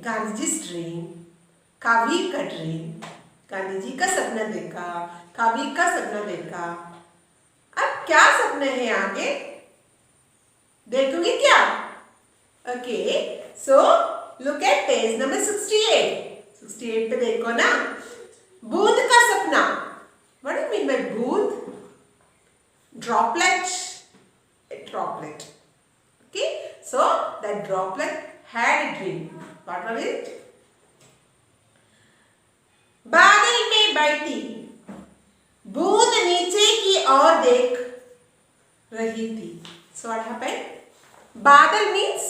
Gandhi ji dream, कवि का dream, Gandhi ji का सपना देखा, कवि का सपना देखा। अब क्या सपने हैं आगे देखोगे क्या? Okay, so look at page number 68। 68 पे देखो ना, बूंद का सपना। What do you mean by बूंद? Droplet, a droplet. Okay, so that droplet had a dream. What was it? बादल में बैठी बूंद नीचे की ओर देख रही थी. So what happened? बादल means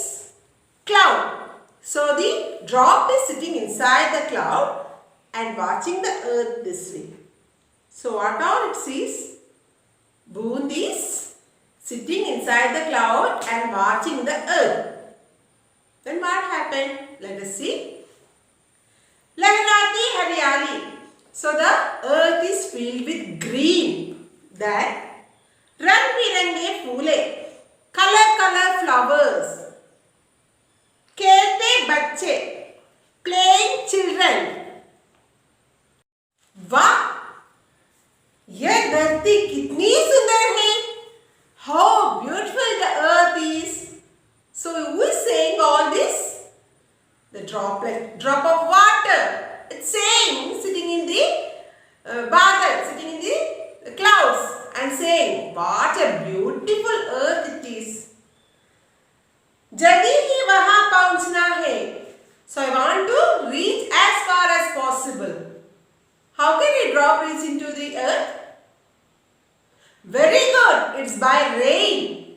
cloud. So the drop is sitting inside the cloud and watching the earth this way. So what all it sees? Boond is sitting inside the cloud and watching the earth. Then what happened? Let us see. Lahrati haryali. So the earth is filled with green. Then rang birange phoole, color flowers. Khelte bacche, playing children. Wow! यह धरती कितनी सुंदर है. How beautiful the earth is. So who is saying all this? The droplet, drop of water. It's saying, sitting in the badal, sitting in the clouds and saying, what a beautiful earth it is. जल्दी ही वहां पहुंचना है. So I want to reach as far as possible. How can a drop reach into the earth? Very good. It's by rain.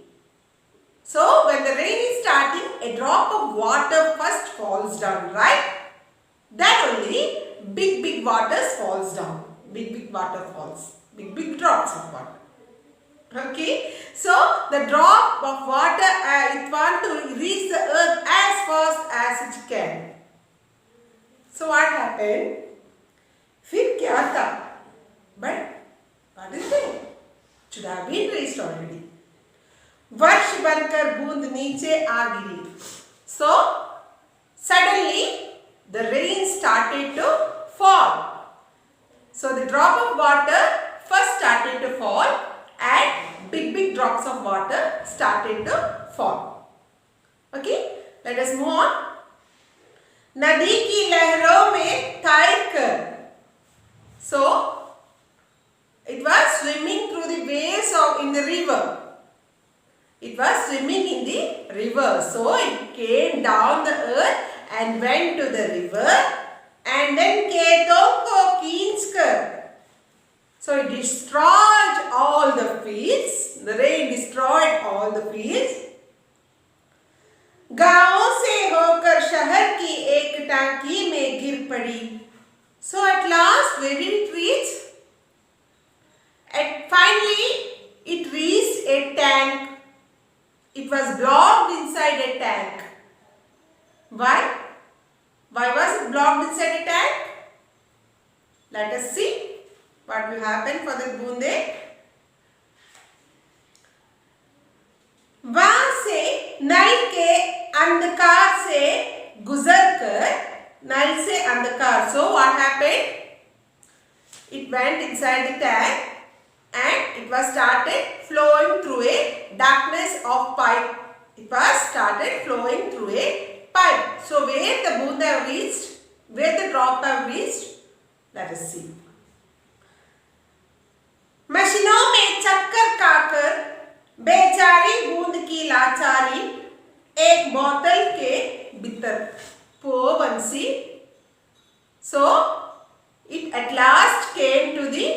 So when the rain is starting, a drop of water first falls down, right? Then only big waters falls down. Big waterfalls. Big drops of water. Okay. So the drop of water, it wants to reach the earth as fast as it can. So what happened? फिर क्या था? But what is it? Should have been raised already. वर्ष बनकर बूंद नीचे आ गिरी. So suddenly the rain started to fall. So the drop of water first started to fall and big drops of water started to fall. Okay, let us move on. नदी की लहरों में तैर कर. So it was swimming through the waves in the river. It was swimming in the river. So it came down the earth and went to the river and then खेतों को खींचकर. So it destroyed all the fields. The rain destroyed all the fields. गांवों से होकर शहर की एक टांकी में गिर पड़ी. So at last where did it reach? And finally it reached a tank. It was blocked inside a tank. Why? Why was it blocked inside a tank? Let us see what will happen for the बूंदे. वहां से नल के अंधकार से गुजरकर, नल से अंधकार. So what happened? It went inside the tank and it was started flowing through a darkness of pipe. It was started flowing through a pipe. So where the boond have reached, where the drop have reached, let us see. मशीनों में चक्कर खाकर बेचारी बूंद की लाचारी, एक बोतल के भीतर. Poor Vansi. So it at last came to the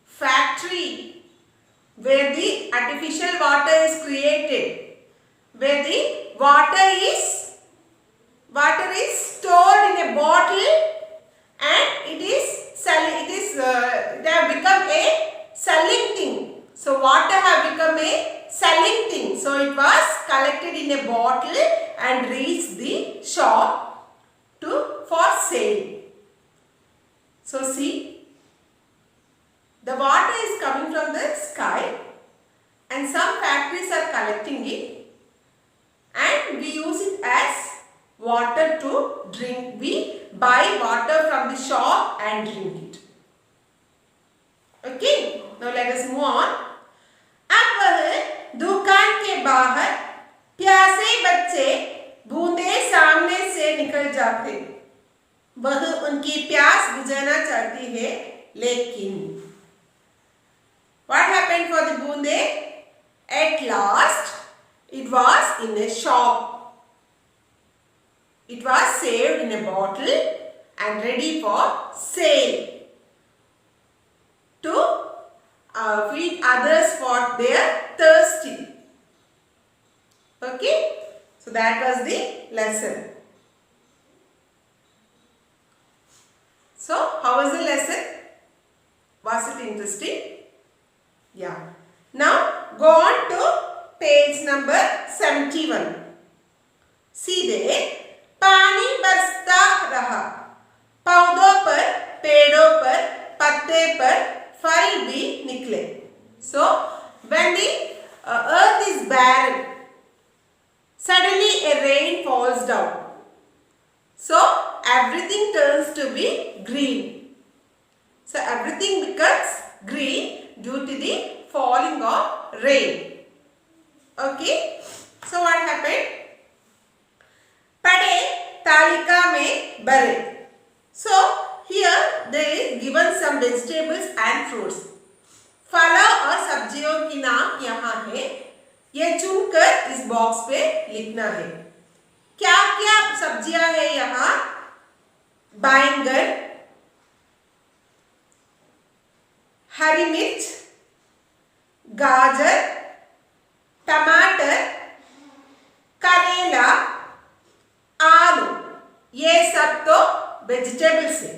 factory where the artificial water is created, where the water is stored in a bottle and it have become a selling thing. So water have become a selling thing. So it was collected in a bottle and reached the shop for sale. So see, the water is coming from the sky and some factories are collecting it and we use it as water to drink. We buy water from the shop and drink it. Okay, now let us move on. अब वह दुकान के बाहर प्यासे बच्चे बूंदे सामने से निकल जाते। वह उनकी प्यास बुझाना चाहती है, लेकिन what happened for the बूंदे? At last it was in a shop. It was saved in a bottle and ready for sale to feed others for their thirsty. Okay, so that was the lesson. So how was the lesson? Was it interesting? Yeah. Now go on to page number 71. See there, पानी बरसता रहा, पौधों पर, पेड़ों पर, पत्ते पर फल भी निकले. So when the earth is barren, suddenly a rain falls down. So everything turns to be green. So everything becomes green due to the falling of rain. Okay. So what happened? पढ़े तालिका में भरे. So here there is given some vegetables and fruits. फलों और सब्जियों की नाम यहाँ है. ये चुनकर इस बॉक्स पे लिखना है. क्या क्या सब्जियां है यहाँ? बैंगन, हरी मिर्च, गाजर, टमाटर, करेला, आलू, ये सब तो वेजिटेबल्स है.